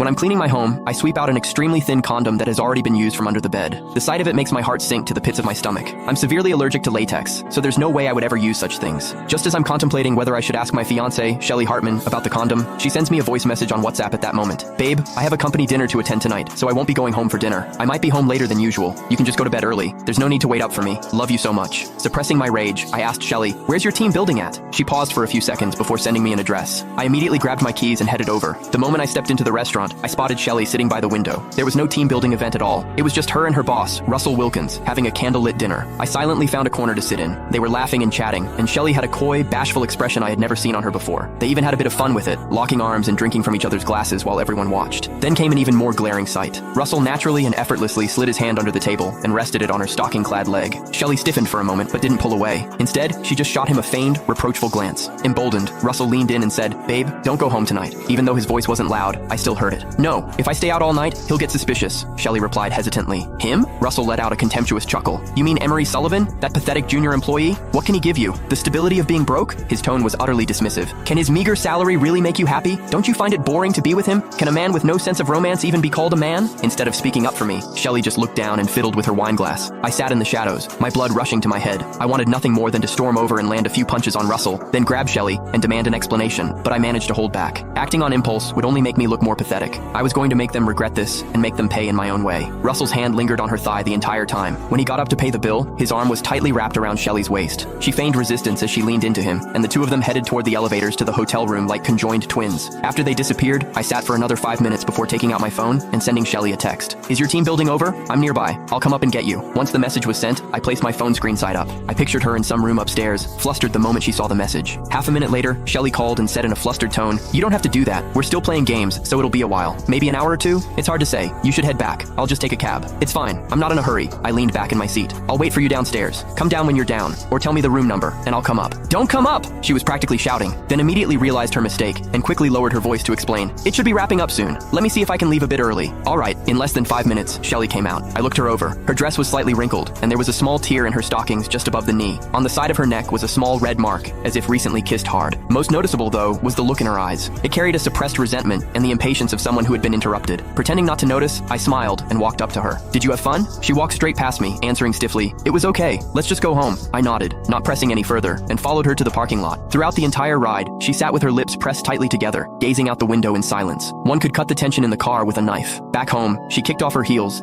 When I'm cleaning my home, I sweep out an extremely thin condom that has already been used from under the bed. The sight of it makes my heart sink to the pits of my stomach. I'm severely allergic to latex, so there's no way I would ever use such things. Just as I'm contemplating whether I should ask my fiancée, Shelly Hartman, about the condom, she sends me a voice message on WhatsApp at that moment. Babe, I have a company dinner to attend tonight, so I won't be going home for dinner. I might be home later than usual. You can just go to bed early. There's no need to wait up for me. Love you so much. Suppressing my rage, I asked Shelly, where's your team building at? She paused for a few seconds before sending me an address. I immediately grabbed my keys and headed over. The moment I stepped into the restaurant, I spotted Shelly sitting by the window. There was no team building event at all. It was just her and her boss, Russell Wilkins, having a candlelit dinner. I silently found a corner to sit in. They were laughing and chatting, and Shelly had a coy, bashful expression I had never seen on her before. They even had a bit of fun with it, locking arms and drinking from each other's glasses while everyone watched. Then came an even more glaring sight. Russell naturally and effortlessly slid his hand under the table and rested it on her stocking-clad leg. Shelly stiffened for a moment but didn't pull away. Instead, she just shot him a feigned, reproachful glance. Emboldened, Russell leaned in and said, "Babe, don't go home tonight." Even though his voice wasn't loud, I still heard it. "No, if I stay out all night, he'll get suspicious," Shelly replied hesitantly. "Him?" Russell let out a contemptuous chuckle. "You mean Emery Sullivan? That pathetic junior employee? What can he give you? The stability of being broke?" His tone was utterly dismissive. "Can his meager salary really make you happy? Don't you find it boring to be with him? Can a man with no sense of romance even be called a man?" Instead of speaking up for me, Shelly just looked down and fiddled with her wine glass. I sat in the shadows, my blood rushing to my head. I wanted nothing more than to storm over and land a few punches on Russell, then grab Shelly and demand an explanation, but I managed to hold back. Acting on impulse would only make me look more pathetic. I was going to make them regret this and make them pay in my own way. Russell's hand lingered on her thigh the entire time. When he got up to pay the bill, his arm was tightly wrapped around Shelly's waist. She feigned resistance as she leaned into him, and the two of them headed toward the elevators to the hotel room like conjoined twins. After they disappeared, I sat for another 5 minutes before taking out my phone and sending Shelly a text. "Is your team building over? I'm nearby. I'll come up and get you." Once the message was sent, I placed my phone screen side up. I pictured her in some room upstairs, flustered the moment she saw the message. Half a minute later, Shelly called and said in a flustered tone, "You don't have to do that. We're still playing games, so it'll be a while. Maybe an hour or two? It's hard to say. You should head back. I'll just take a cab." "It's fine. I'm not in a hurry." I leaned back in my seat. "I'll wait for you downstairs. Come down when you're down, or tell me the room number, and I'll come up." "Don't come up!" She was practically shouting, then immediately realized her mistake and quickly lowered her voice to explain, "It should be wrapping up soon. Let me see if I can leave a bit early." "All right." In less than 5 minutes, Shelly came out. I looked her over. Her dress was slightly wrinkled, and there was a small tear in her stockings just above the knee. On the side of her neck was a small red mark, as if recently kissed hard. Most noticeable, though, was the look in her eyes. It carried a suppressed resentment and the impatience of someone who had been interrupted. Pretending not to notice, I smiled and walked up to her. "Did you have fun?" She walked straight past me, answering stiffly, "It was okay. Let's just go home." I nodded, not pressing any further, and followed her to the parking lot. Throughout the entire ride, she sat with her lips pressed tightly together, gazing out the window in silence. One could cut the tension in the car with a knife. Back home, she kicked off her heels